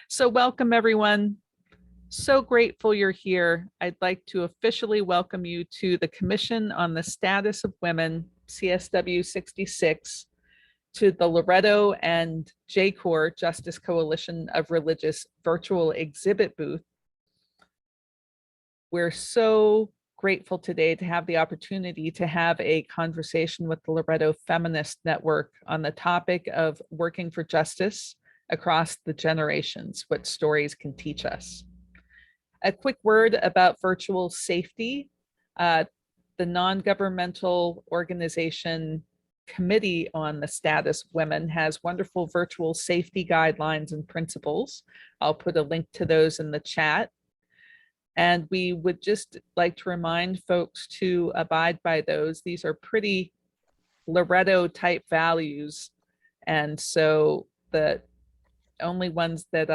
So welcome everyone. So grateful you're here. I'd like to officially welcome you to the Commission on the Status of Women, CSW 66, to the Loretto and JCOR, Justice Coalition of Religious virtual exhibit booth. We're so grateful today to have the opportunity to have a conversation with the Loretto Feminist Network on the topic of working for justice across the generations, what stories can teach us. A quick word about virtual safety. The non-governmental organization Committee on the Status of Women has wonderful virtual safety guidelines and principles. I'll put a link to those in the chat. And we would just like to remind folks to abide by those. These are pretty Loretto type values. And so the only ones that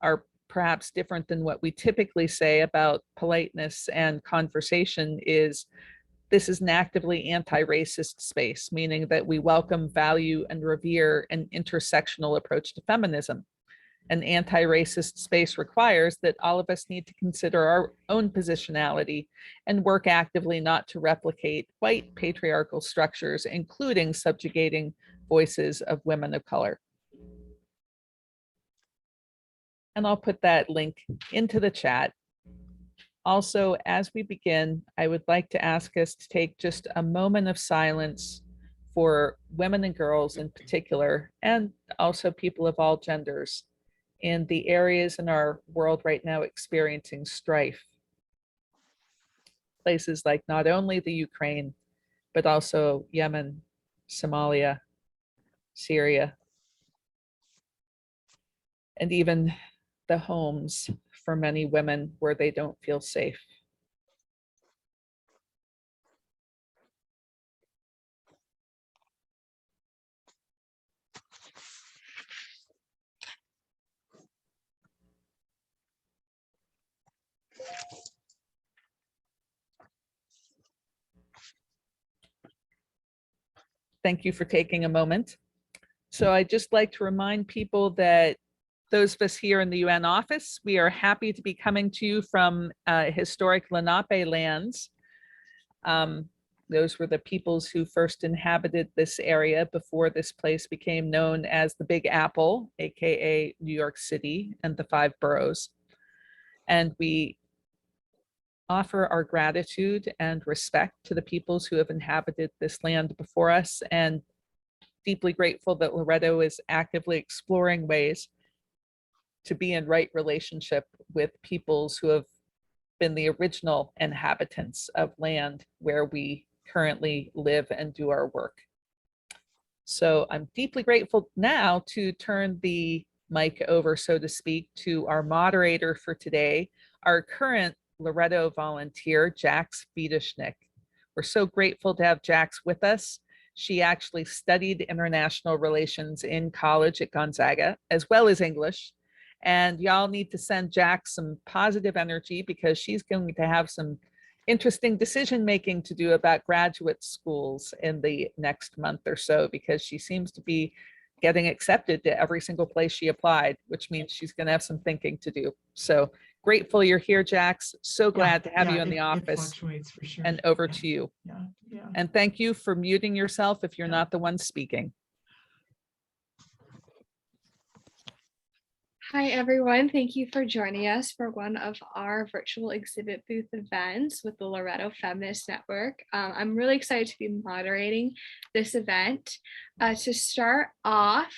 are perhaps different than what we typically say about politeness and conversation is this is an actively anti-racist space, meaning that we welcome, value, and revere an intersectional approach to feminism. An anti-racist space requires that all of us need to consider our own positionality and work actively not to replicate white patriarchal structures, including subjugating voices of women of color. And I'll put that link into the chat. Also, as we begin, I would like to ask us to take just a moment of silence for women and girls in particular, and also people of all genders in the areas in our world right now experiencing strife. Places like not only the Ukraine, but also Yemen, Somalia, Syria, and even the homes for many women where they don't feel safe. Thank you for taking a moment. So I'd just like to remind people that those of us here in the UN office, we are happy to be coming to you from historic Lenape lands. Those were the peoples who first inhabited this area before this place became known as the Big Apple, AKA New York City and the 5 boroughs. And we offer our gratitude and respect to the peoples who have inhabited this land before us, and deeply grateful that Loretto is actively exploring ways to be in right relationship with peoples who have been the original inhabitants of land where we currently live and do our work. So I'm deeply grateful now to turn the mic over, so to speak, to our moderator for today, our current Loretto volunteer, Jax Wiedeschnick. We're so grateful to have Jax with us. She actually studied international relations in college at Gonzaga, as well as English. And y'all need to send Jax some positive energy because she's going to have some interesting decision-making to do about graduate schools in the next month or so, because she seems to be getting accepted to every single place she applied, which means she's going to have some thinking to do. So grateful you're here, Jax. So glad to have you in the office. It fluctuates for sure. And over to you. And thank you for muting yourself if you're not the one speaking. Hi, everyone. Thank you for joining us for one of our virtual exhibit booth events with the Loretto Feminist Network. I'm really excited to be moderating this event. To start off,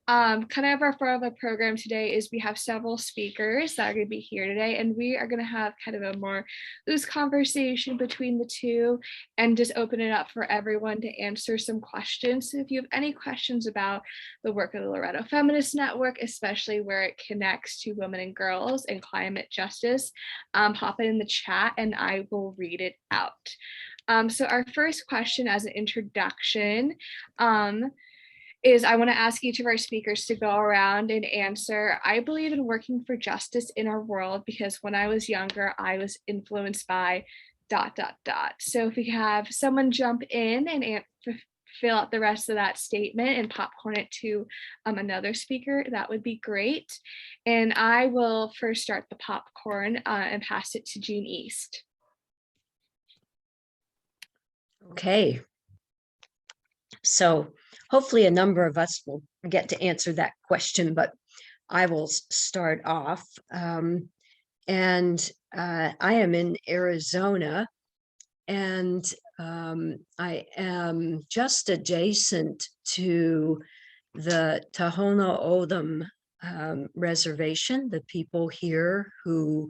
kind of our flow of the program today is we have several speakers that are going to be here today, and we are going to have kind of a more loose conversation between the two and just open it up for everyone to answer some questions. So if you have any questions about the work of the Loretto Feminist Network, especially where it connects to women and girls and climate justice, pop it in the chat and I will read it out. So our first question as an introduction is I want to ask each of our speakers to go around and answer, I believe in working for justice in our world because when I was younger, I was influenced by ... So if we have someone jump in and fill out the rest of that statement and popcorn it to another speaker, that would be great. And I will first start the popcorn and pass it to June East. Okay. So hopefully a number of us will get to answer that question, but I will start off. I am in Arizona, and I am just adjacent to the Tohono O'odham reservation, the people here who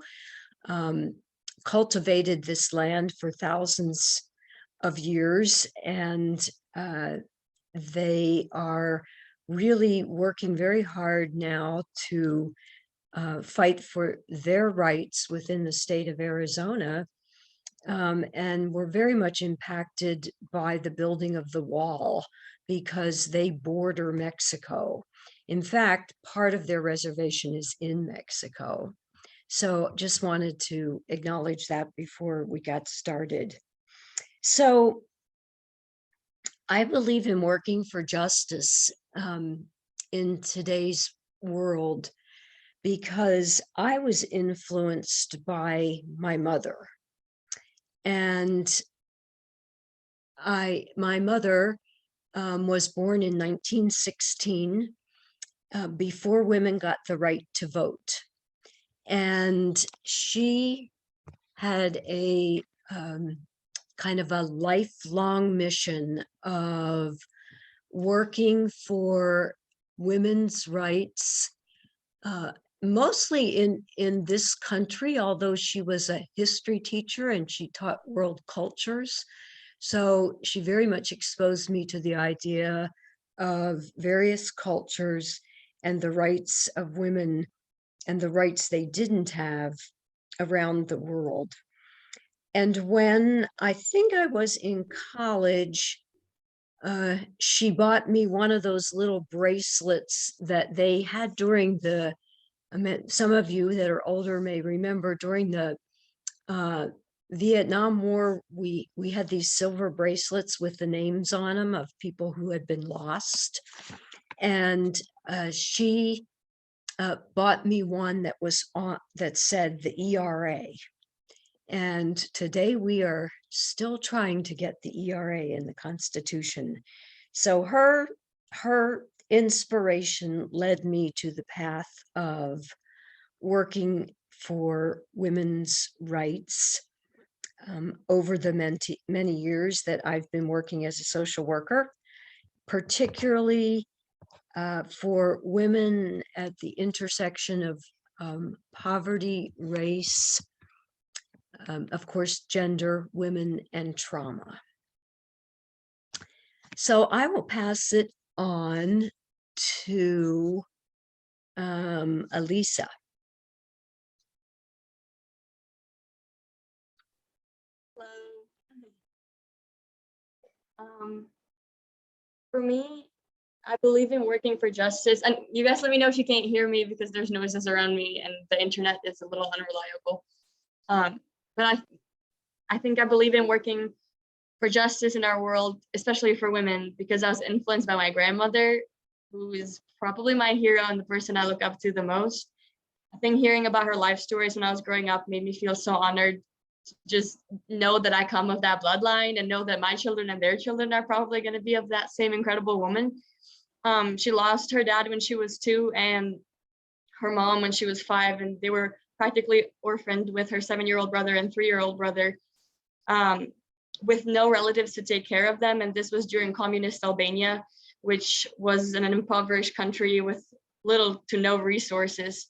cultivated this land for thousands of years, and they are really working very hard now to fight for their rights within the state of Arizona. And we're very much impacted by the building of the wall because they border Mexico. In fact, part of their reservation is in Mexico. So just wanted to acknowledge that before we got started. So I believe in working for justice in today's world because I was influenced by my mother. And my mother was born in 1916, before women got the right to vote. And she had a kind of a lifelong mission of working for women's rights, mostly in this country, although she was a history teacher and she taught world cultures. So she very much exposed me to the idea of various cultures and the rights of women and the rights they didn't have around the world. And when I think I was in college, she bought me one of those little bracelets that they had during the, some of you that are older may remember, during the Vietnam War, we had these silver bracelets with the names on them of people who had been lost. And she bought me one that was on, that said the ERA. And today we are still trying to get the ERA in the Constitution. So her inspiration led me to the path of working for women's rights over the many years that I've been working as a social worker, particularly for women at the intersection of poverty, race, of course, gender, women, and trauma. So I will pass it on to Elisa. Hello. For me, I believe in working for justice. And you guys let me know if you can't hear me because there's noises around me and the internet is a little unreliable. But I think I believe in working for justice in our world, especially for women, because I was influenced by my grandmother, who is probably my hero and the person I look up to the most. I think hearing about her life stories when I was growing up made me feel so honored to just know that I come of that bloodline and know that my children and their children are probably going to be of that same incredible woman. She lost her dad when she was 2 and her mom when she was 5, and they were practically orphaned with her 7-year-old brother and 3-year-old brother, with no relatives to take care of them. And this was during communist Albania, which was an impoverished country with little to no resources.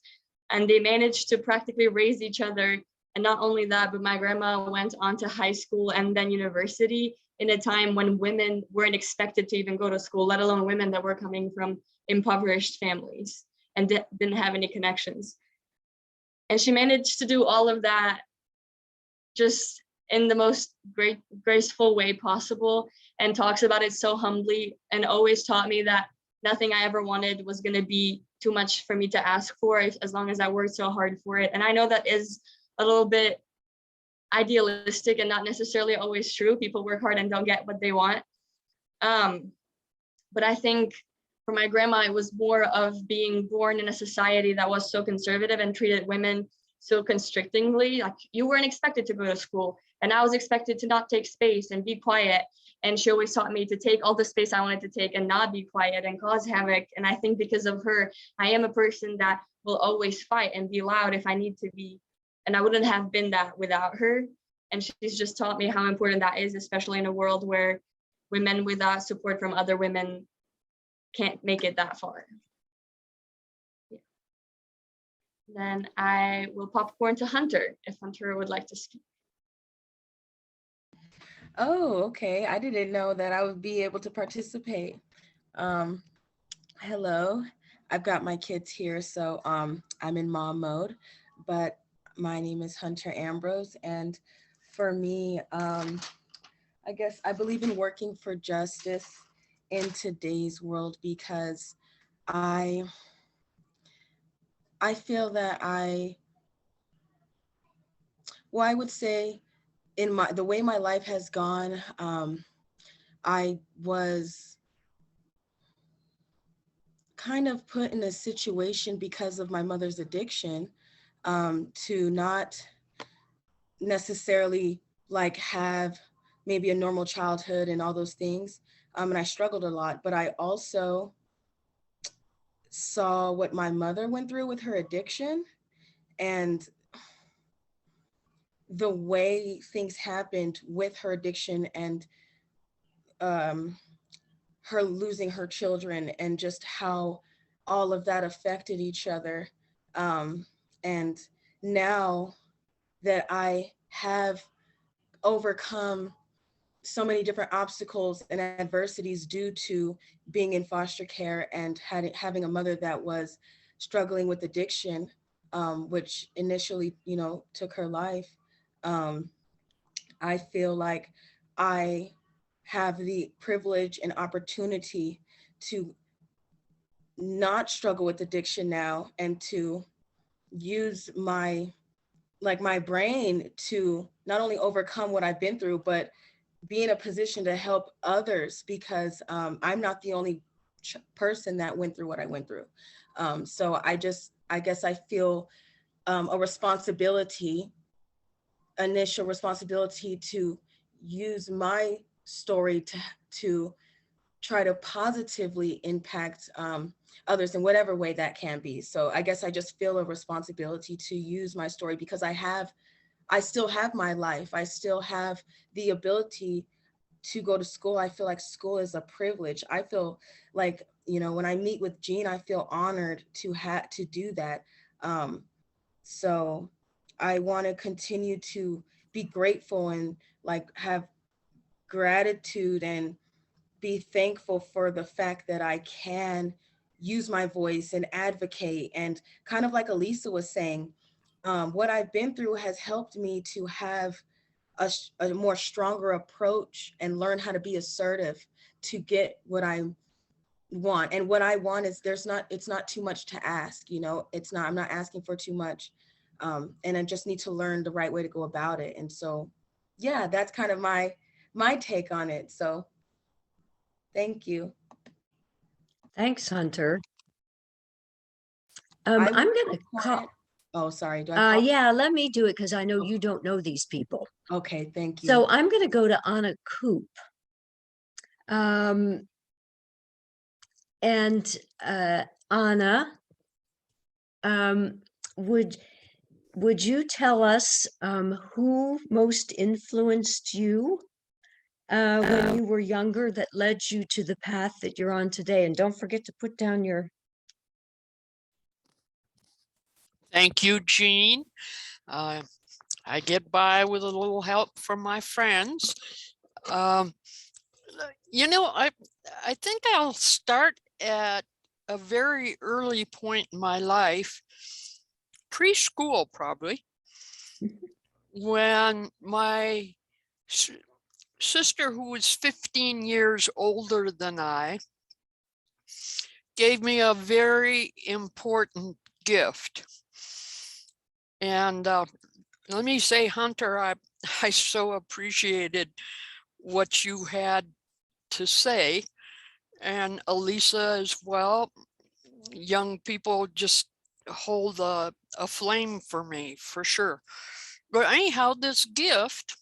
And they managed to practically raise each other. And not only that, but my grandma went on to high school and then university in a time when women weren't expected to even go to school, let alone women that were coming from impoverished families and didn't have any connections. And she managed to do all of that just in the most graceful way possible, and talks about it so humbly, and always taught me that nothing I ever wanted was going to be too much for me to ask for as long as I worked so hard for it. And I know that is a little bit idealistic and not necessarily always true. People work hard and don't get what they want. But I think for my grandma, it was more of being born in a society that was so conservative and treated women so constrictingly. Like, you weren't expected to go to school, and I was expected to not take space and be quiet. And she always taught me to take all the space I wanted to take and not be quiet and cause havoc. And I think because of her, I am a person that will always fight and be loud if I need to be. And I wouldn't have been that without her. And she's just taught me how important that is, especially in a world where women without support from other women can't make it that far. Yeah. Then I will popcorn to Hunter, if Hunter would like to speak. Oh, okay. I didn't know that I would be able to participate. Hello, I've got my kids here, so I'm in mom mode, but my name is Hunter Ambrose, and for me, I guess I believe in working for justice in today's world because I feel that I would say in the way my life has gone, I was kind of put in a situation because of my mother's addiction to not necessarily like have maybe a normal childhood and all those things. And I struggled a lot, but I also saw what my mother went through with her addiction and the way things happened with her addiction and her losing her children and just how all of that affected each other. And now that I have overcome so many different obstacles and adversities due to being in foster care and having a mother that was struggling with addiction, which initially, took her life. I feel like I have the privilege and opportunity to not struggle with addiction now and to use my brain to not only overcome what I've been through, but be in a position to help others because I'm not the only person that went through what I went through. So I guess I feel initial responsibility to use my story to try to positively impact others in whatever way that can be. So I guess I just feel a responsibility to use my story because I still have my life. I still have the ability to go to school. I feel like school is a privilege. I feel like, when I meet with Jean, I feel honored to do that. So I want to continue to be grateful and have gratitude and be thankful for the fact that I can use my voice and advocate. And kind of like Elisa was saying, what I've been through has helped me to have a more stronger approach and learn how to be assertive to get what I want. And what I want is it's not too much to ask, I'm not asking for too much. And I just need to learn the right way to go about it. And so, yeah, that's kind of my take on it. So thank you. Thanks, Hunter. I'm going to call. Oh, sorry. Do I yeah, let me do it because I know you don't know these people. Okay, thank you. So I'm going to go to Anna Koop. And Anna, would you tell us who most influenced you when you were younger that led you to the path that you're on today? And don't forget to put down your... Thank you, Jean. I get by with a little help from my friends. I think I'll start at a very early point in my life, preschool probably, when my sister, who was 15 years older than I, gave me a very important gift. And let me say, Hunter, I so appreciated what you had to say, and Elisa as well. Young people just hold a flame for me, for sure. But anyhow, this gift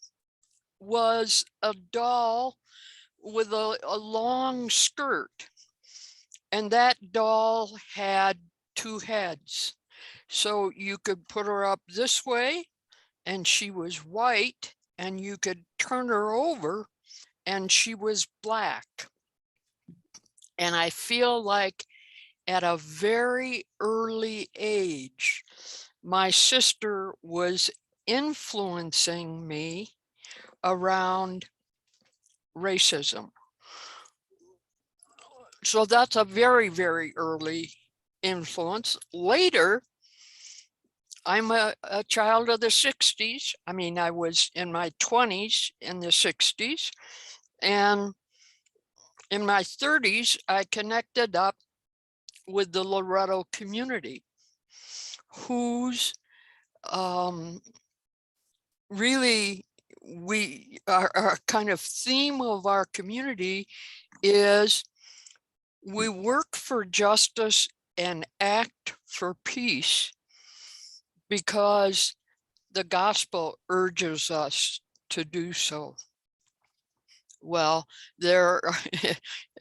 was a doll with a long skirt, and that doll had two heads. So you could put her up this way and she was white, and you could turn her over and she was black. And I feel like at a very early age, my sister was influencing me around racism. So that's a very, very early influence. Later, I'm a child of the 60s. I mean, I was in my 20s in the 60s. And in my 30s, I connected up with the Loretto community, whose really our kind of theme of our community is we work for justice and act for peace because the gospel urges us to do so. Well, there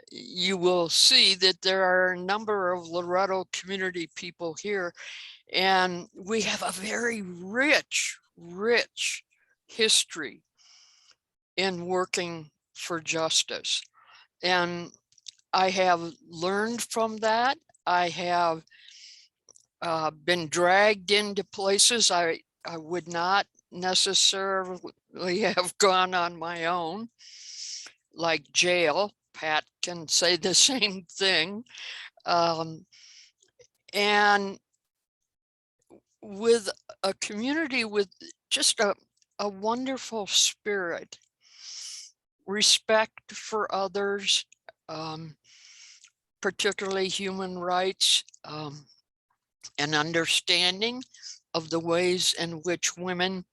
you will see that there are a number of Loretto community people here, and we have a very rich history in working for justice. And I have learned from that. I have been dragged into places I would not necessarily have gone on my own, like jail. Pat can say the same thing. And with a community with just a wonderful spirit, respect for others, particularly human rights, an understanding of the ways in which women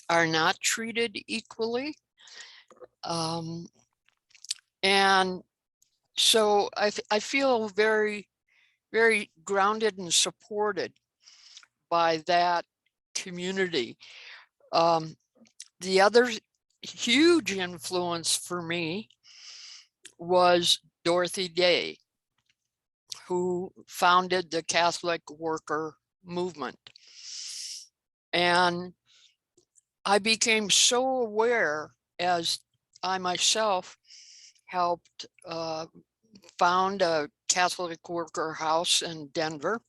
are not treated equally. And so I feel very, very grounded and supported by that community. The other huge influence for me was Dorothy Day, who founded the Catholic worker movement. And I became so aware, as I myself helped found a Catholic worker house in Denver.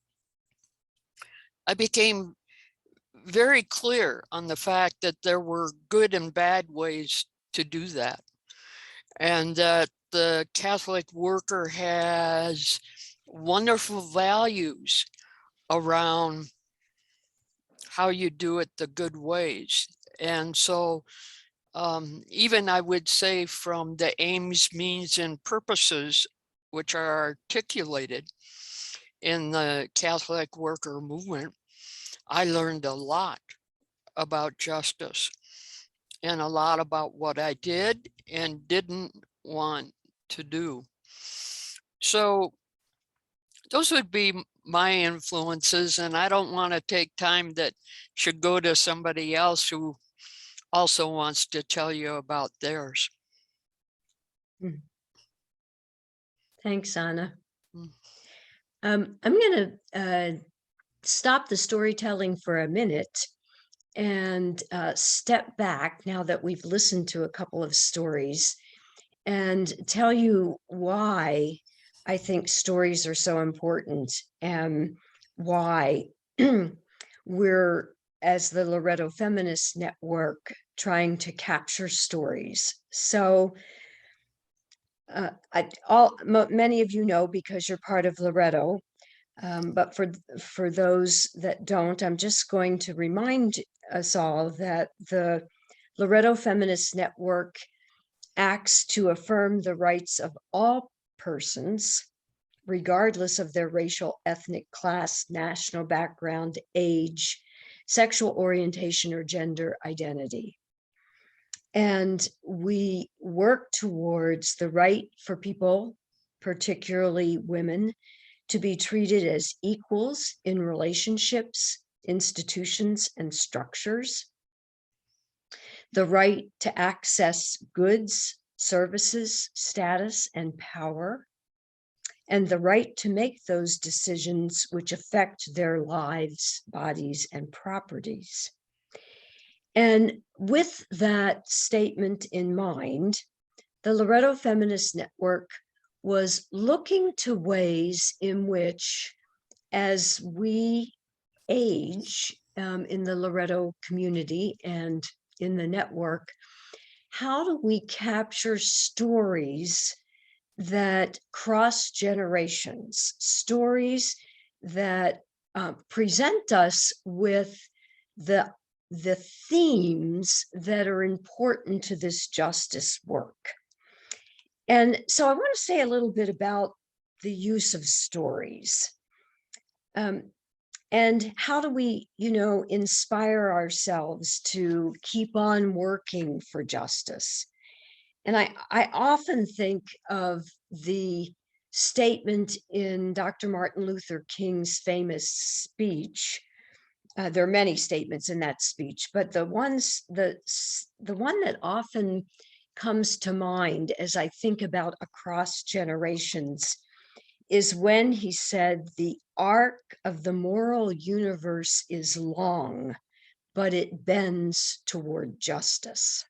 I became very clear on the fact that there were good and bad ways to do that, and that the Catholic worker has wonderful values around how you do it the good ways. And so even I would say from the aims, means, and purposes which are articulated in the Catholic worker movement, I learned a lot about justice and a lot about what I did and didn't want to do. So those would be my influences, and I don't want to take time that should go to somebody else who also wants to tell you about theirs. Thanks, Anna. Mm. I'm going to stop the storytelling for a minute and step back now that we've listened to a couple of stories and tell you why I think stories are so important and why we're, as the Loretto Feminist Network, trying to capture stories. So many of you know because you're part of Loretto, but for those that don't, I'm just going to remind us all that the Loretto Feminist Network acts to affirm the rights of all persons, regardless of their racial, ethnic, class, national background, age, sexual orientation, or gender identity. And we work towards the right for people, particularly women, to be treated as equals in relationships, institutions, and structures, the right to access goods, services, status, and power, and the right to make those decisions which affect their lives, bodies, and properties. And with that statement in mind, the Loretto Feminist Network was looking to ways in which, as we age in the Loretto community and in the network, how do we capture stories that cross generations, stories that present us with the themes that are important to this justice work. And so I want to say a little bit about the use of stories. And how do we, inspire ourselves to keep on working for justice? And I often think of the statement in Dr. Martin Luther King's famous speech. There are many statements in that speech, but the one that often comes to mind as I think about across generations is when he said, "The arc of the moral universe is long, but it bends toward justice."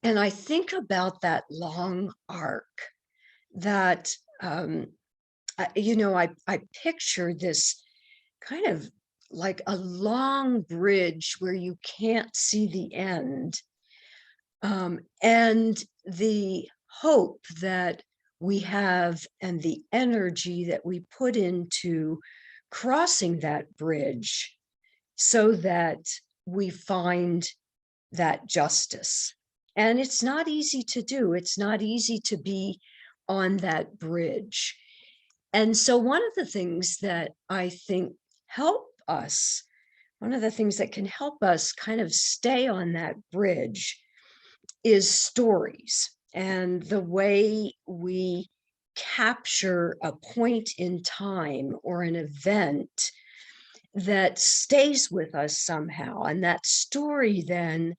And I think about that long arc that, I picture this kind of like a long bridge where you can't see the end. And the hope that we have and the energy that we put into crossing that bridge so that we find that justice. And it's not easy to do. It's not easy to be on that bridge. And so one of the things that I think one of the things that can help us kind of stay on that bridge is stories and the way we capture a point in time or an event that stays with us somehow. And that story then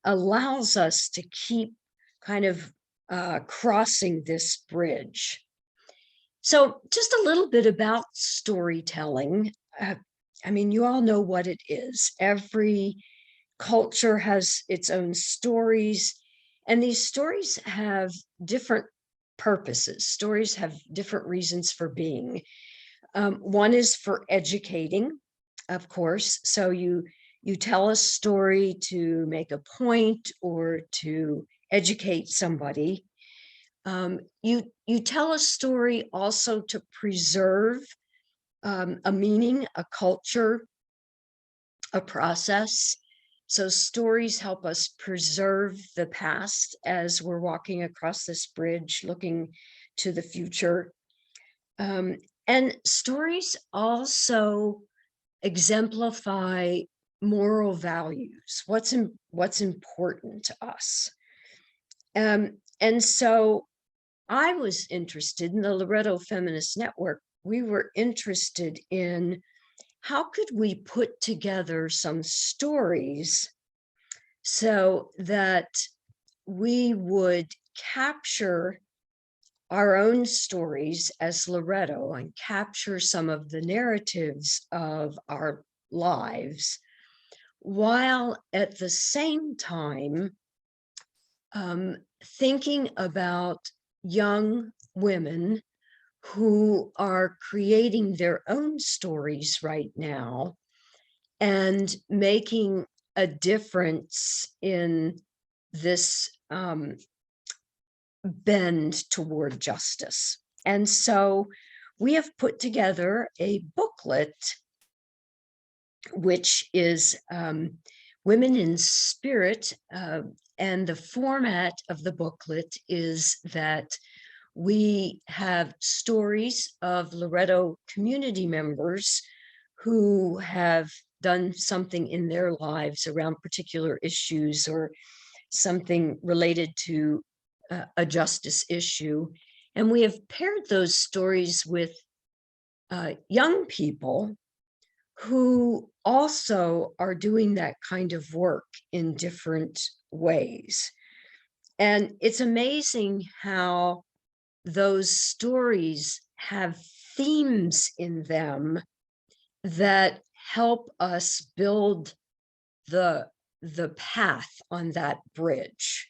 allows us to keep kind of crossing this bridge. So just a little bit about storytelling. You all know what it is. Every culture has its own stories, and these stories have different purposes. Stories have different reasons for being. One is for educating, of course. So you tell a story to make a point or to educate somebody. You tell a story also to preserve a meaning, a culture, a process. So stories help us preserve the past as we're walking across this bridge, looking to the future. And stories also exemplify moral values, what's important to us. And so I was interested in the Loretto Feminist Network. We were interested in how could we put together some stories so that we would capture our own stories as Loretto and capture some of the narratives of our lives, while at the same time thinking about young women who are creating their own stories right now and making a difference in this bend toward justice. And so we have put together a booklet, which is Women in Spirit. And the format of the booklet is that we have stories of Loretto community members who have done something in their lives around particular issues or something related to a justice issue. And we have paired those stories with young people who also are doing that kind of work in different ways. And it's amazing how those stories have themes in them that help us build the path on that bridge.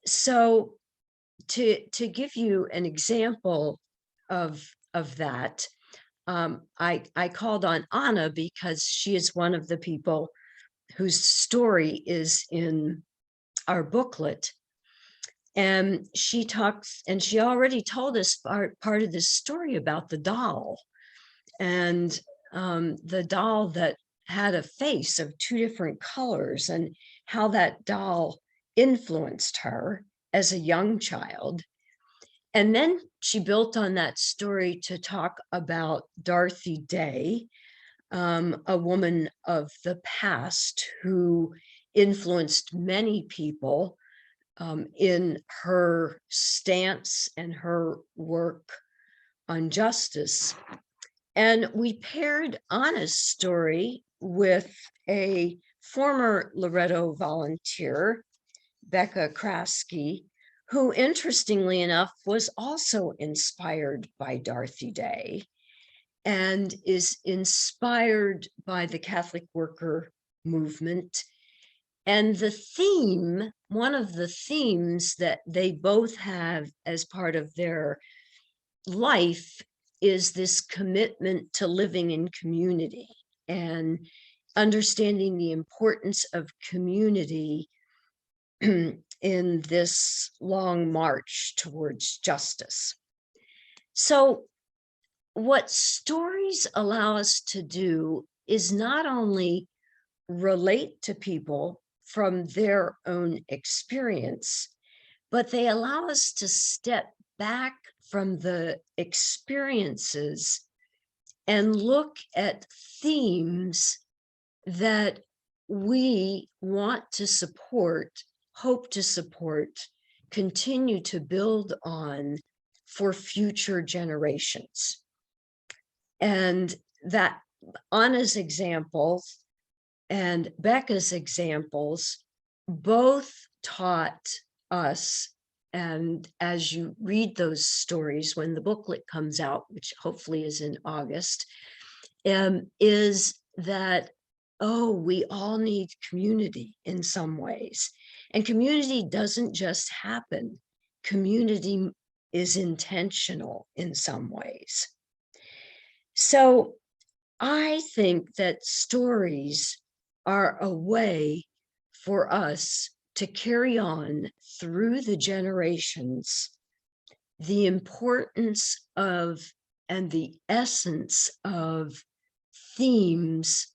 So to give you an example of that, I called on Anna because she is one of the people whose story is in our booklet. And she talks, and she already told us part of this story about the doll, and the doll that had a face of two different colors, and how that doll influenced her as a young child. And then she built on that story to talk about Dorothy Day, a woman of the past who influenced many people in her stance and her work on justice. And we paired Anna's story with a former Loretto volunteer, Becca Kraske, who, interestingly enough, was also inspired by Dorothy Day and is inspired by the Catholic worker movement. And the theme, one of the themes that they both have as part of their life, is this commitment to living in community and understanding the importance of community in this long march towards justice. So what stories allow us to do is not only relate to people from their own experience, but they allow us to step back from the experiences and look at themes that we want to support, hope to support, continue to build on for future generations. And that Anna's examples and Becca's examples both taught us, and as you read those stories when the booklet comes out, which hopefully is in August, is that, oh, we all need community in some ways. And community doesn't just happen. Community is intentional in some ways. So I think that stories are a way for us to carry on through the generations the importance of and the essence of themes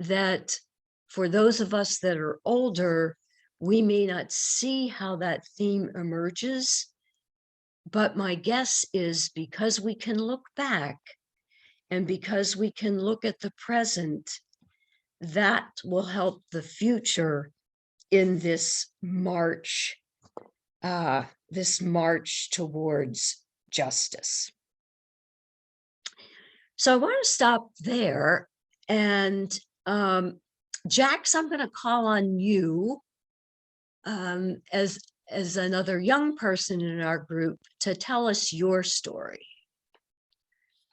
that, for those of us that are older, we may not see how that theme emerges. But my guess is, because we can look back and because we can look at the present, that will help the future in this march towards justice. So I want to stop there. And Jax, I'm going to call on you as another young person in our group to tell us your story.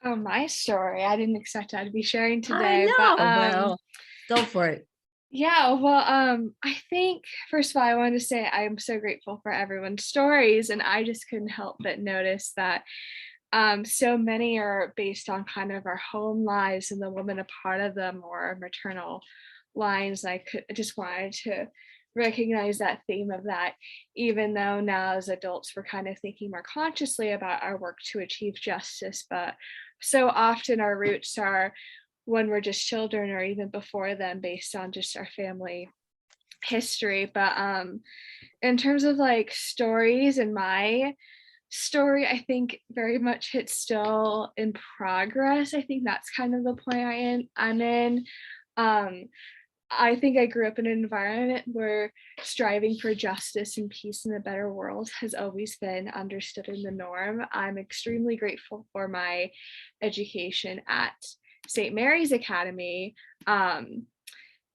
Oh, my story. I didn't expect I'd be sharing today. I know. But, well, go for it. Yeah, well, I think, first of all, I wanted to say I'm so grateful for everyone's stories, and I just couldn't help but notice that so many are based on kind of our home lives and the woman a part of them, or our maternal lines. I just wanted to recognize that theme of that, even though now as adults we're kind of thinking more consciously about our work to achieve justice, but so often our roots are when we're just children, or even before then, based on just our family history. But in terms of like stories, and my story, I think very much it's still in progress. I think that's kind of the point I'm in. I think I grew up in an environment where striving for justice and peace in a better world has always been understood in the norm. I'm extremely grateful for my education at St. Mary's Academy,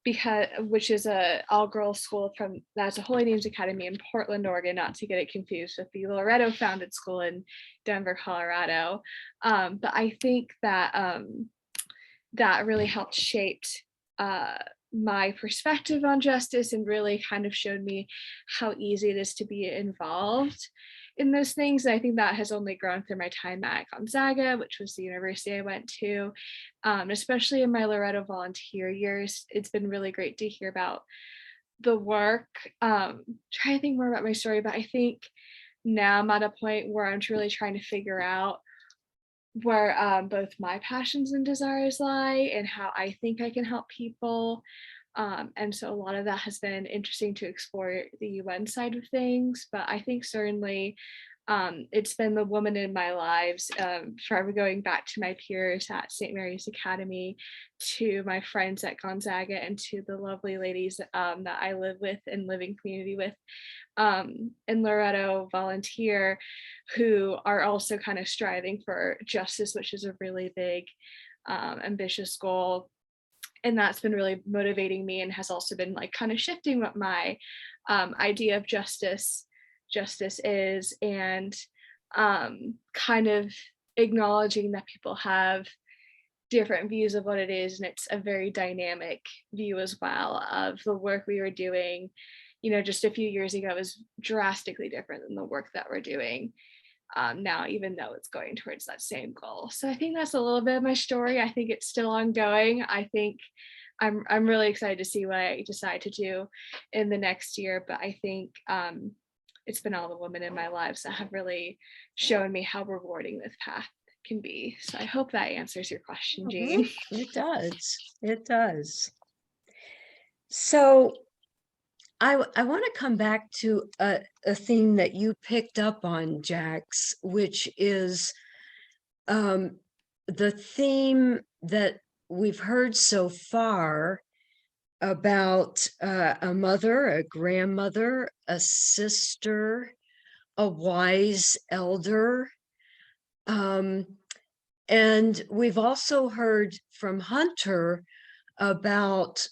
because which is a all-girls school that's a Holy Names Academy in Portland, Oregon, not to get it confused with the Loretto founded school in Denver, Colorado. But I think that that really helped shape my perspective on justice and really kind of showed me how easy it is to be involved in those things. And I think that has only grown through my time at Gonzaga, which was the university I went to, especially in my Loretto volunteer years. It's been really great to hear about the work. Try to think more about my story, but I think now I'm at a point where I'm really trying to figure out where both my passions and desires lie and how I think I can help people. And so a lot of that has been interesting to explore the UN side of things, but I think certainly it's been the woman in my lives, forever going back to my peers at St. Mary's Academy, to my friends at Gonzaga, and to the lovely ladies that I live with and living community with in Loretto volunteer, who are also kind of striving for justice, which is a really big, ambitious goal. And that's been really motivating me and has also been like kind of shifting what my idea of justice is, and kind of acknowledging that people have different views of what it is, and it's a very dynamic view as well of the work we were doing. Just a few years ago was drastically different than the work that we're doing now, even though it's going towards that same goal. So I think that's a little bit of my story. I think it's still ongoing. I think I'm really excited to see what I decide to do in the next year, but I think it's been all the women in my lives that have really shown me how rewarding this path can be. So I hope that answers your question, Jean. It does. It does. So I want to come back to a theme that you picked up on, Jax, which is the theme that we've heard so far about a mother, a grandmother, a sister, a wise elder. And we've also heard from Hunter about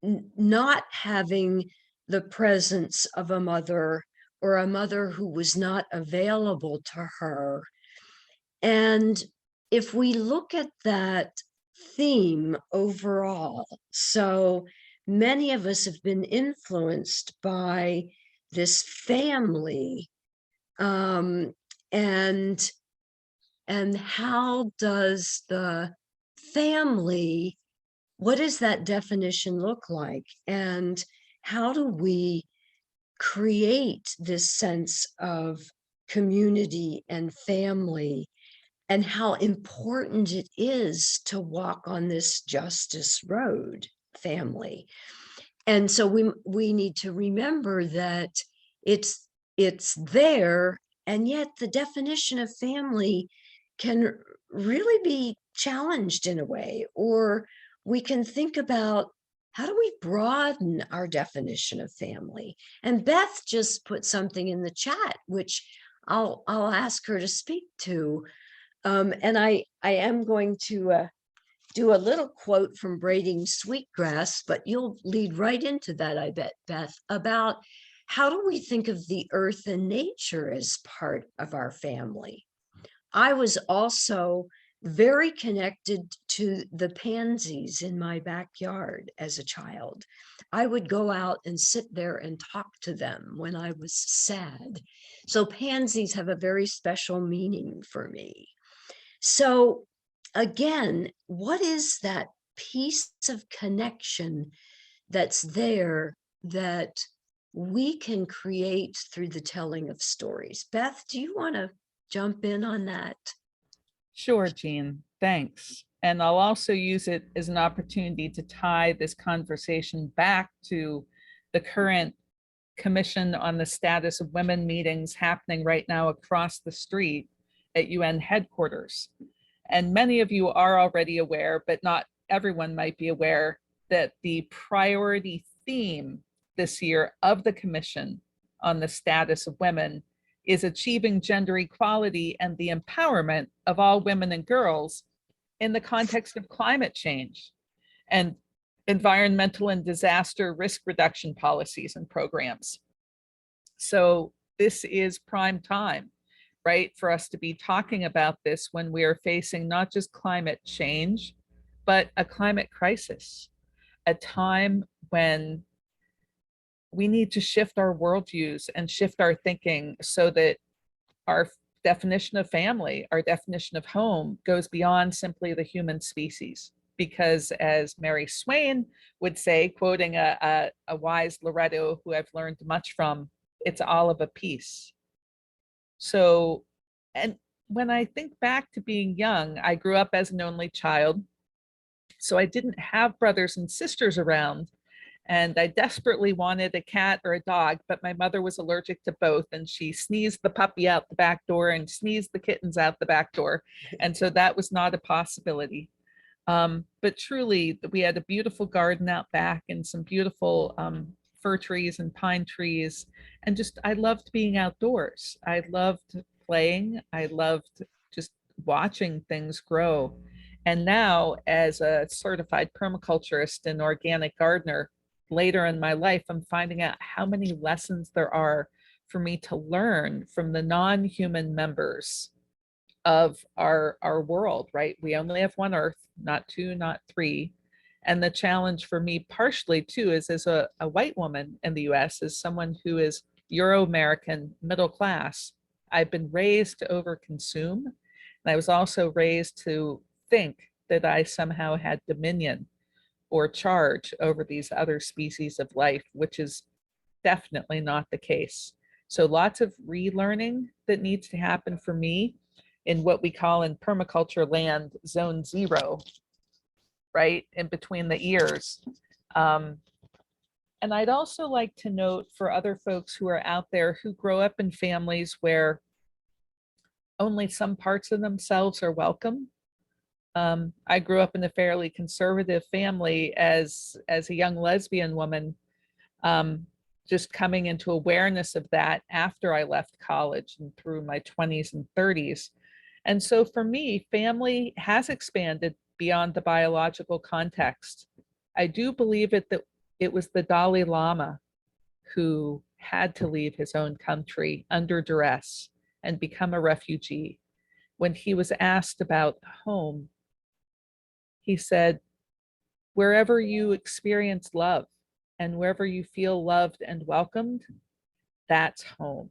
not having the presence of a mother, or a mother who was not available to her. And if we look at that theme overall, so many of us have been influenced by this family, and how does the family, what does that definition look like? And how do we create this sense of community and family, and how important it is to walk on this justice road, family? And so we need to remember that it's there, and yet the definition of family can really be challenged in a way, or we can think about, how do we broaden our definition of family? And Beth just put something in the chat, which I'll ask her to speak to. And I am going to do a little quote from Braiding Sweetgrass, but you'll lead right into that, I bet, Beth, about how do we think of the earth and nature as part of our family? I was also very connected to the pansies in my backyard as a child. I would go out and sit there and talk to them when I was sad. So pansies have a very special meaning for me. So again, what is that piece of connection that's there that we can create through the telling of stories? Beth, do you want to jump in on that? Sure, Jean, thanks. And I'll also use it as an opportunity to tie this conversation back to the current Commission on the Status of Women meetings happening right now across the street at UN headquarters. And many of you are already aware, but not everyone might be aware, that the priority theme this year of the Commission on the Status of Women is achieving gender equality and the empowerment of all women and girls in the context of climate change and environmental and disaster risk reduction policies and programs. So this is prime time, right, for us to be talking about this when we are facing not just climate change, but a climate crisis, a time when we need to shift our worldviews and shift our thinking so that our definition of family, our definition of home goes beyond simply the human species. Because as Mary Swain would say, quoting a wise Loretto who I've learned much from, it's all of a piece. So, and when I think back to being young, I grew up as an only child. So I didn't have brothers and sisters around. And I desperately wanted a cat or a dog, but my mother was allergic to both. And she sneezed the puppy out the back door and sneezed the kittens out the back door. And so that was not a possibility. But truly, we had a beautiful garden out back and some beautiful fir trees and pine trees. And just, I loved being outdoors. I loved playing. I loved just watching things grow. And now, as a certified permaculturist and organic gardener, later in my life, I'm finding out how many lessons there are for me to learn from the non-human members of our world, right? We only have one Earth, not two, not three. And the challenge for me partially too is as a white woman in the US, as someone who is Euro-American middle class, I've been raised to overconsume. And I was also raised to think that I somehow had dominion or charge over these other species of life, which is definitely not the case. So lots of relearning that needs to happen for me in what we call in permaculture land zone 0, right, in between the ears. And I'd also like to note for other folks who are out there who grow up in families where only some parts of themselves are welcome. I grew up in a fairly conservative family as a young lesbian woman, just coming into awareness of that after I left college and through my 20s and 30s. And so for me, family has expanded beyond the biological context. I do believe that it was the Dalai Lama who had to leave his own country under duress and become a refugee. When he was asked about home, he said, wherever you experience love and wherever you feel loved and welcomed, that's home.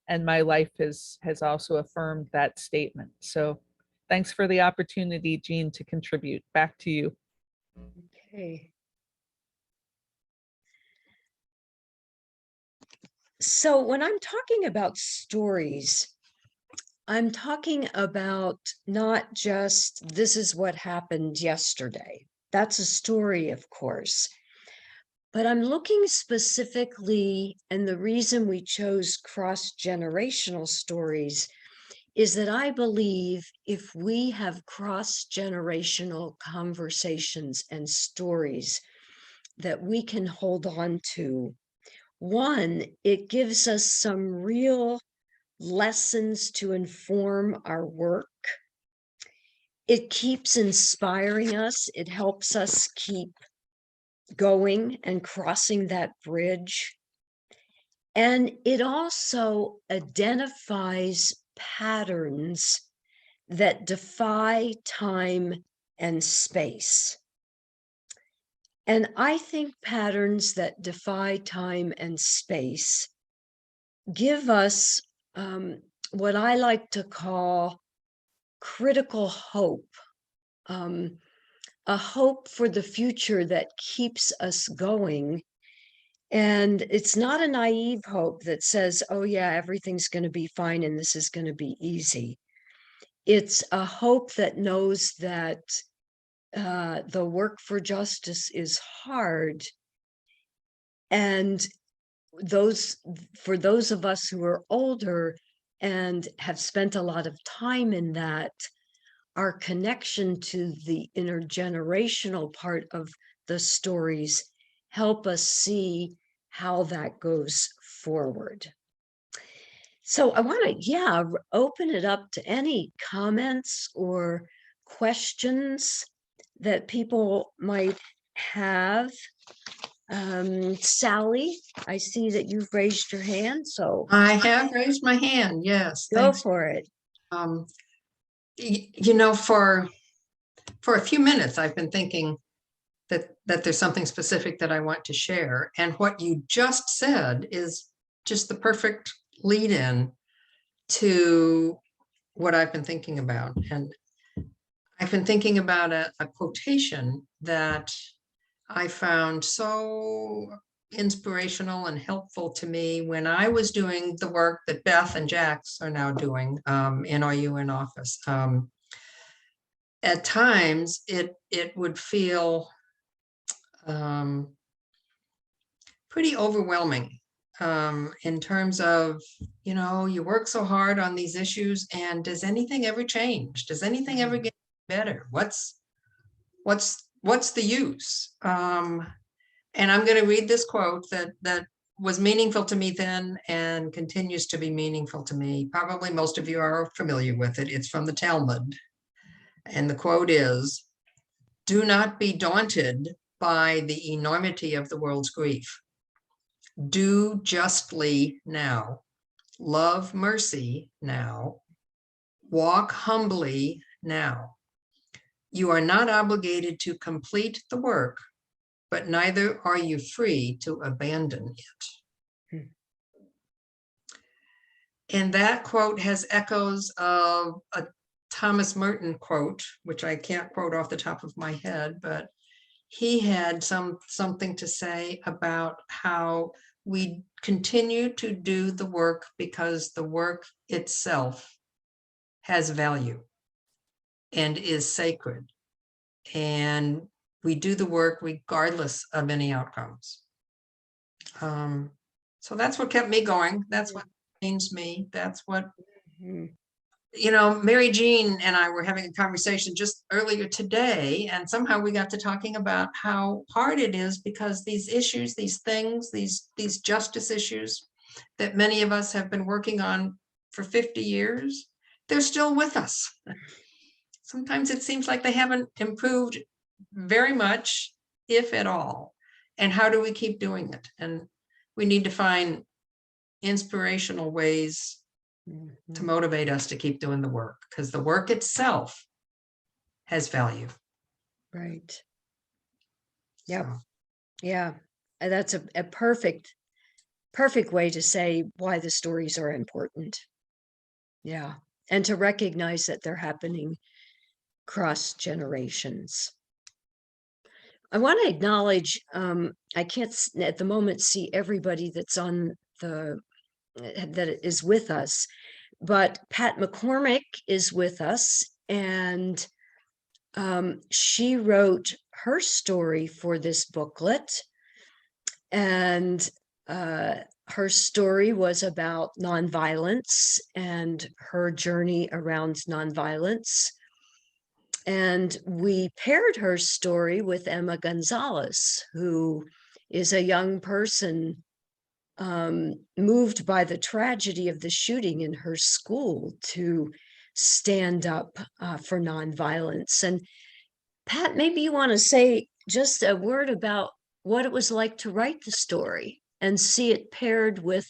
And my life has also affirmed that statement. So thanks for the opportunity, Jean, to contribute. Back to you. Okay. So when I'm talking about stories, I'm talking about not just this is what happened yesterday. That's a story, of course. But I'm looking specifically, and the reason we chose cross-generational stories is that I believe if we have cross-generational conversations and stories that we can hold on to, one, it gives us some real lessons to inform our work. It keeps inspiring us. It helps us keep going and crossing that bridge. And it also identifies patterns that defy time and space. And I think patterns that defy time and space give us what I like to call critical hope, a hope for the future that keeps us going. And it's not a naive hope that says, oh yeah, everything's going to be fine and this is going to be easy. It's a hope that knows that the work for justice is hard. And for those of us who are older and have spent a lot of time in that, our connection to the intergenerational part of the stories help us see how that goes forward. So I want to, open it up to any comments or questions that people might have. Sally, I see that you've raised your hand, so I have raised my hand, yes. go Thanks. for it. You know, for a few minutes, I've been thinking that there's something specific that I want to share. And what you just said is just the perfect lead in to what I've been thinking about. And I've been thinking about a quotation that I found so inspirational and helpful to me when I was doing the work that Beth and Jax are now doing in our UN office. At times, it would feel pretty overwhelming in terms of, you know, you work so hard on these issues, and does anything ever change? Does anything ever get better? What's the use? And I'm going to read this quote that was meaningful to me then and continues to be meaningful to me. Probably most of you are familiar with it. It's from the Talmud. And the quote is, "Do not be daunted by the enormity of the world's grief. Do justly now, love mercy now, walk humbly now. You are not obligated to complete the work, but neither are you free to abandon it." And that quote has echoes of a Thomas Merton quote, which I can't quote off the top of my head, but he had something to say about how we continue to do the work because the work itself has value and is sacred. And we do the work regardless of any outcomes. So that's what kept me going. That's what sustains me. That's what, you know, Mary Jean and I were having a conversation just earlier today, and somehow we got to talking about how hard it is because these issues, these things, these justice issues that many of us have been working on for 50 years, they're still with us. Sometimes it seems like they haven't improved very much, if at all. And how do we keep doing it? And we need to find inspirational ways to motivate us to keep doing the work, because the work itself has value. Right. Yep. So, Yeah. And that's a perfect way to say why the stories are important. Yeah. And to recognize that they're happening cross generations. I want to acknowledge, I can't at the moment see everybody that's on that is with us, but Pat McCormick is with us, and she wrote her story for this booklet, and her story was about nonviolence and her journey around nonviolence. And we paired her story with Emma Gonzalez, who is a young person moved by the tragedy of the shooting in her school to stand up for nonviolence. And Pat, maybe you want to say just a word about what it was like to write the story and see it paired with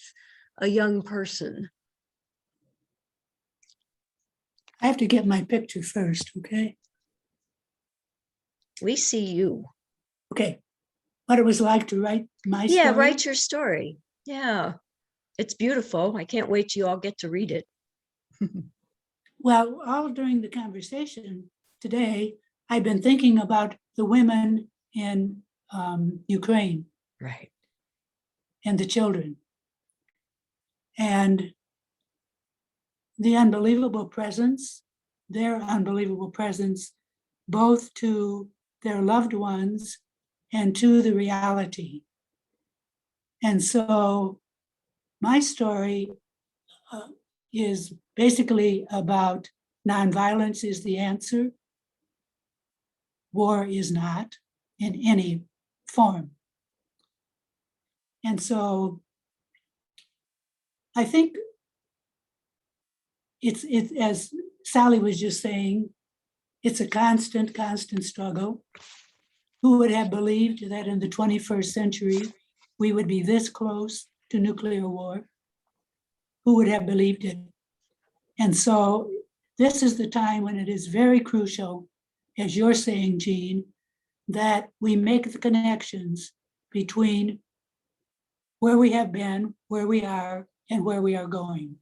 a young person. I have to get my picture first, okay? We see you. Okay. What it was like to write my story? Yeah, write your story. Yeah, it's beautiful. I can't wait till you all get to read it. Well, all during the conversation today, I've been thinking about the women in Ukraine. Right. And the children. And the unbelievable presence, their unbelievable presence, both to their loved ones and to the reality. And so my story is basically about Nonviolence is the answer. War is not in any form. And so I think it's as Sally was just saying, it's a constant struggle. Who would have believed that in the 21st century, we would be this close to nuclear war? Who would have believed it? And so this is the time when it is very crucial, as you're saying, Jean, that we make the connections between where we have been, where we are, and where we are going.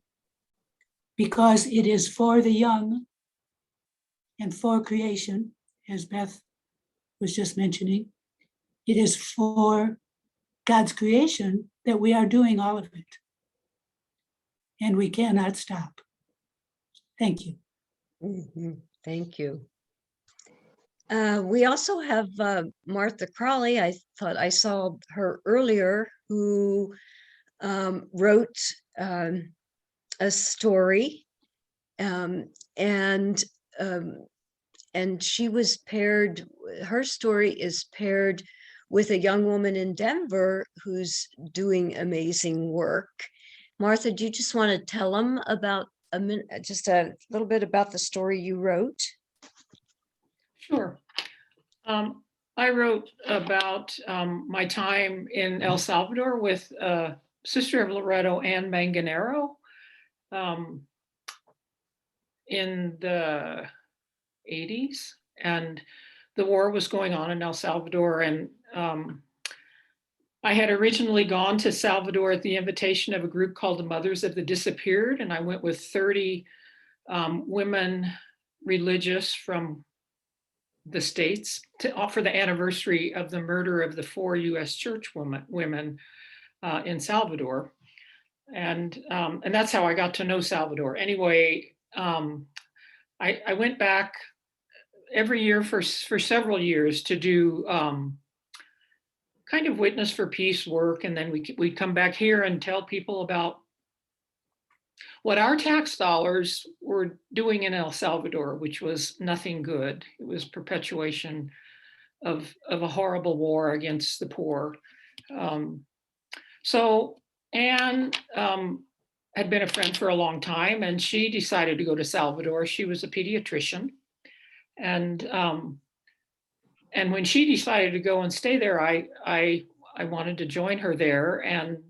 Because it is for the young and for creation, as Beth was just mentioning, it is for God's creation that we are doing all of it. And we cannot stop. Thank you. Thank you. We also have Martha Crawley. I thought I saw her earlier, who wrote a story, and she was paired. Her story is paired with a young woman in Denver who's doing amazing work. Martha, do you just want to tell them about just a little bit about the story you wrote? Sure. I wrote about my time in El Salvador with Sister of Loretto, Ann Manganero, in the 80s. And the war was going on in El Salvador. And I had originally gone to Salvador at the invitation of a group called the Mothers of the Disappeared. And I went with 30 women religious from the States to offer the anniversary of the murder of the 4 US church women in Salvador. And that's how I got to know Salvador. Anyway, I went back every year for several years to do kind of witness for peace work. And then we'd come back here and tell people about what our tax dollars were doing in El Salvador, which was nothing good. It was perpetuation of a horrible war against the poor. So Anne had been a friend for a long time, and she decided to go to Salvador. She was a pediatrician. And when she decided to go and stay there, I wanted to join her there, and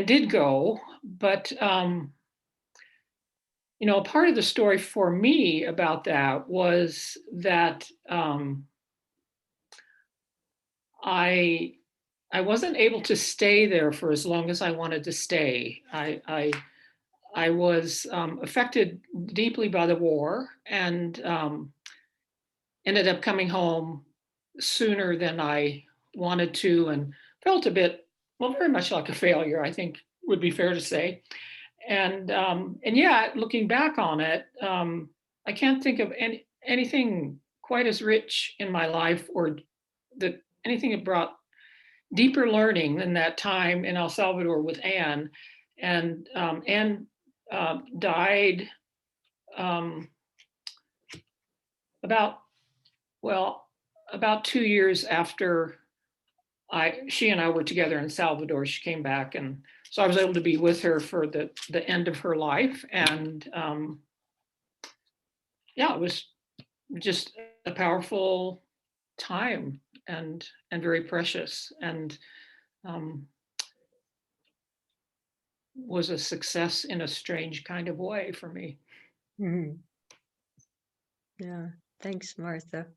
did go. But you know, part of the story for me about that was that I wasn't able to stay there for as long as I wanted to stay. I was affected deeply by the war, and ended up coming home sooner than I wanted to, and felt a bit, well, very much like a failure, I think would be fair to say. And yeah, looking back on it, I can't think of anything quite as rich in my life, or that anything that brought deeper learning than that time in El Salvador with Anne. And Anne died about 2 years after she and I were together in Salvador. She came back, and so I was able to be with her for the end of her life. And yeah, it was just a powerful time, and very precious, and was a success in a strange kind of way for me. Yeah, thanks, Martha.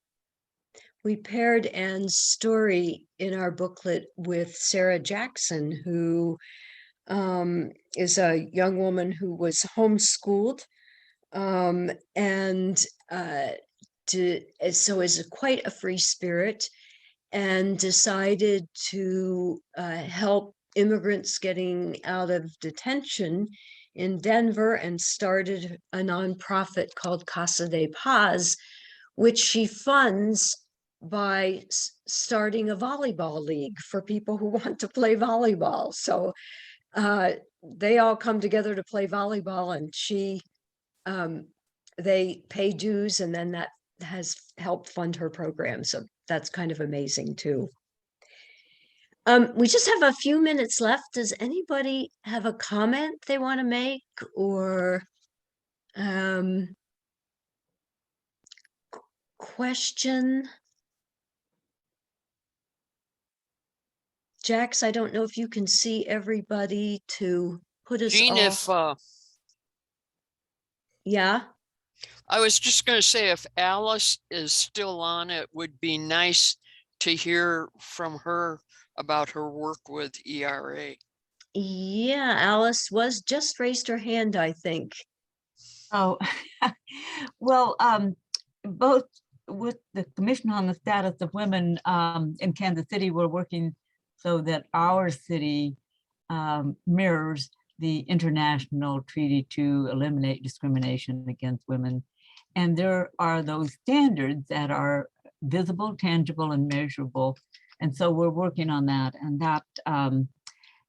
We paired Anne's story in our booklet with Sarah Jackson, who is a young woman who was homeschooled, and so is quite a free spirit, and decided to help immigrants getting out of detention in Denver, and started a nonprofit called Casa de Paz, which she funds by starting a volleyball league for people who want to play volleyball. So they all come together to play volleyball, and she they pay dues, and then that has helped fund her program. So that's kind of amazing too. We just have a few minutes left. Does anybody have a comment they want to make, or question? Jax, I don't know if you can see everybody to put us Jean, all. Yeah. I was just going to say, if Alice is still on, it would be nice to hear from her about her work with ERA. Yeah, Alice was just raised her hand, I think. Oh, well, both with the Commission on the Status of Women in Kansas City, we're working so that our city mirrors the international treaty to eliminate discrimination against women. And there are those standards that are visible, tangible, and measurable. And so we're working on that. And that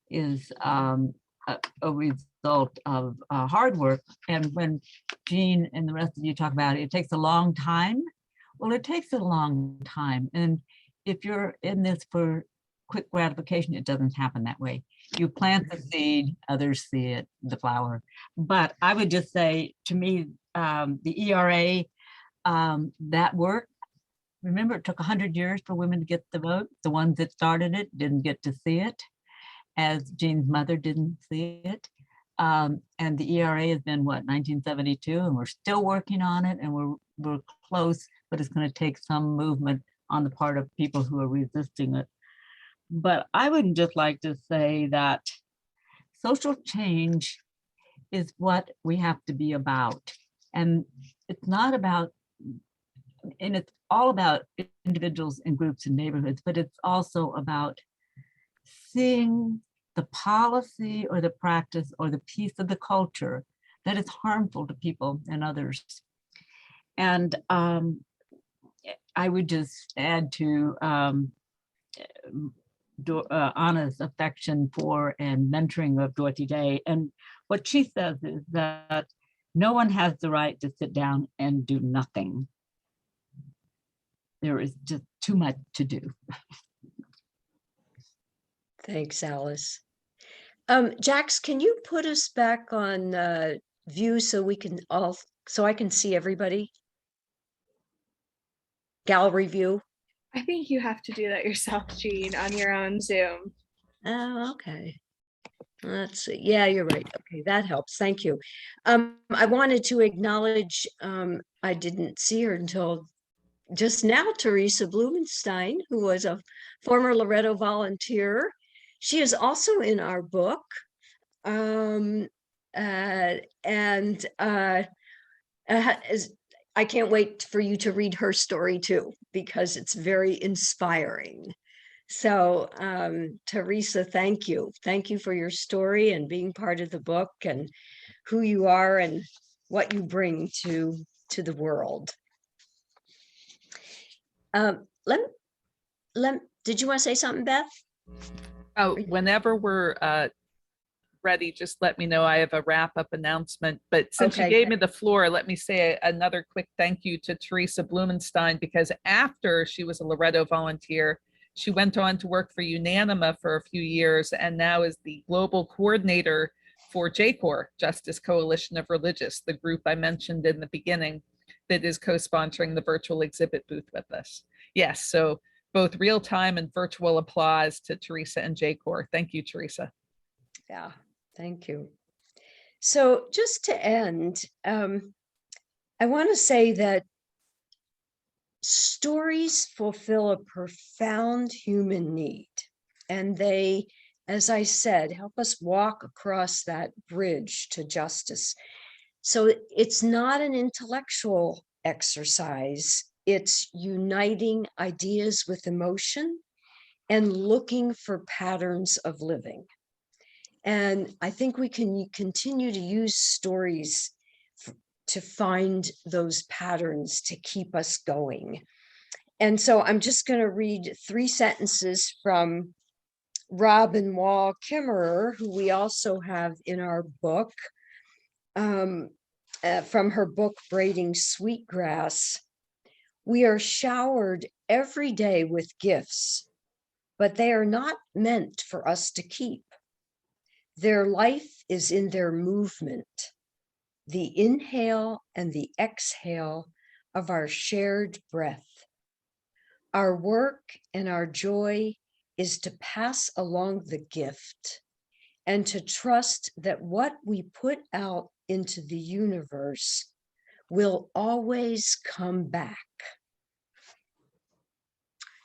is a result of hard work. And when Jean and the rest of you talk about it, it takes a long time. Well, it takes a long time. And if you're in this for quick gratification, it doesn't happen that way. You plant the seed, others see it, the flower. But I would just say, to me, the ERA, that work, remember, it took 100 years for women to get the vote. The ones that started it didn't get to see it, as Jean's mother didn't see it. And the ERA has been, what, 1972, and we're still working on it, and we're close, but it's going to take some movement on the part of people who are resisting it. But I would just like to say that social change is what we have to be about. And it's not about, and it's all about individuals and groups and neighborhoods, but it's also about seeing the policy or the practice or the piece of the culture that is harmful to people and others. And I would just add to Anna's affection for and mentoring of Dorothy Day. And what she says is that no one has the right to sit down and do nothing. There is just too much to do. Thanks, Alice. Jax, can you put us back on view so we can all, so I can see everybody? Gallery view. I think you have to do that yourself, Jean, on your own Zoom. Oh, okay. Let's see. Yeah, you're right. Okay, that helps. Thank you. I wanted to acknowledge, I didn't see her until just now, Teresa Blumenstein, who was a former Loretto volunteer. She is also in our book. I can't wait for you to read her story too, because it's very inspiring. So Teresa, thank you. Thank you for your story and being part of the book and who you are and what you bring to the world. Did you want to say something, Beth? Oh, whenever we're ready, just let me know. I have a wrap-up announcement. But since you gave me the floor, let me say another quick thank you to Teresa Blumenstein, because after she was a Loretto volunteer, she went on to work for Unanima for a few years and now is the global coordinator for JCOR, Justice Coalition of Religious, the group I mentioned in the beginning that is co-sponsoring the virtual exhibit booth with us. Yes, so both real-time and virtual applause to Teresa and JCOR. Thank you, Teresa. Yeah, thank you. So just to end, I want to say that stories fulfill a profound human need, and they, as I said, help us walk across that bridge to justice. So it's not an intellectual exercise, it's uniting ideas with emotion and looking for patterns of living. And I think we can continue to use stories to find those patterns to keep us going. And so I'm just going to read 3 sentences from Robin Wall Kimmerer, who we also have in our book. from her book, Braiding Sweetgrass. We are showered every day with gifts, but they are not meant for us to keep. Their life is in their movement, the inhale and the exhale of our shared breath. Our work and our joy is to pass along the gift and to trust that what we put out into the universe will always come back.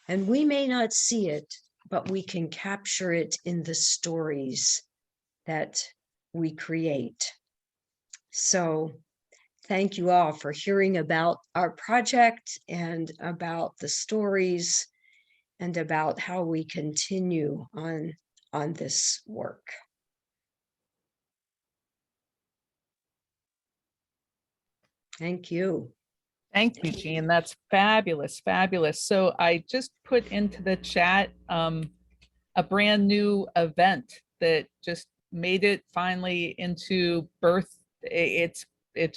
And we may not see it, but we can capture it in the stories that we create. So thank you all for hearing about our project and about the stories and about how we continue on this work. Thank you. Thank you, Jean. That's fabulous, fabulous. So I just put into the chat a brand new event that just made it finally into birth. It's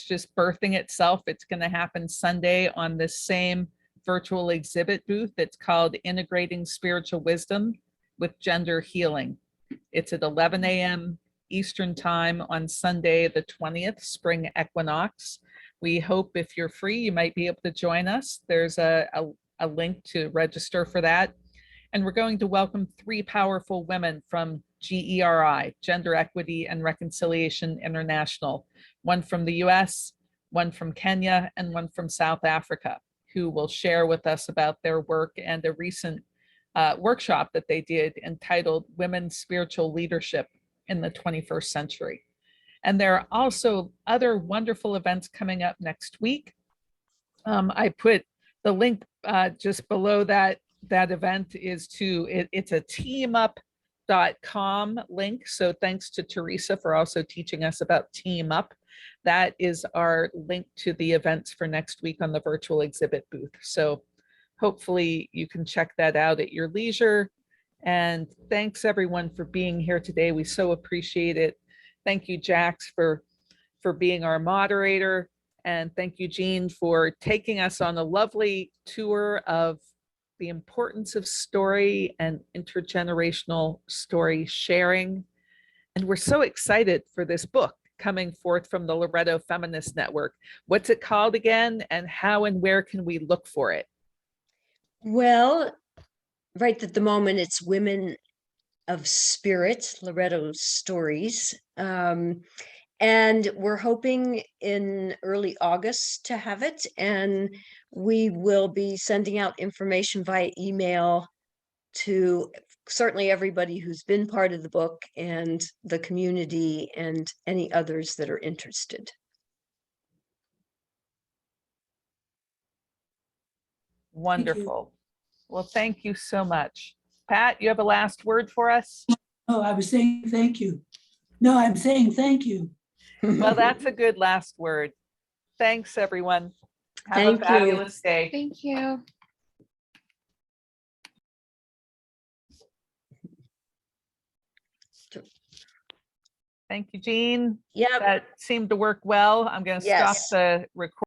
just birthing itself. It's going to happen Sunday on this same virtual exhibit booth. It's called Integrating Spiritual Wisdom with Gender Healing. It's at 11 a.m. Eastern Time on Sunday, the 20th, spring equinox. We hope if you're free, you might be able to join us. There's a link to register for that. And we're going to welcome 3 powerful women from GERI, Gender Equity and Reconciliation International, one from the US, one from Kenya, and one from South Africa, who will share with us about their work and a recent workshop that they did entitled Women's Spiritual Leadership in the 21st Century. And there are also other wonderful events coming up next week. I put the link just below that event is to, it's a teamup.com link. So thanks to Teresa for also teaching us about Team Up. That is our link to the events for next week on the virtual exhibit booth. So hopefully you can check that out at your leisure. And thanks everyone for being here today. We so appreciate it. Thank you, Jax, for being our moderator. And thank you, Jean, for taking us on a lovely tour of the importance of story and intergenerational story sharing. And we're so excited for this book coming forth from the Loretto Feminist Network. What's it called again, and how and where can we look for it? Well, right at the moment, it's Women of Spirit, Loretto's stories. And we're hoping in early August to have it. And we will be sending out information via email to certainly everybody who's been part of the book and the community and any others that are interested. Wonderful. Well, thank you so much. Pat, you have a last word for us? Oh, I was saying thank you. No, I'm saying thank you. Well, that's a good last word. Thanks, everyone. Have Thank a you. fabulous day. Thank you. Thank you, Jean. Yep. That seemed to work well. I'm going to stop Yes. the recording.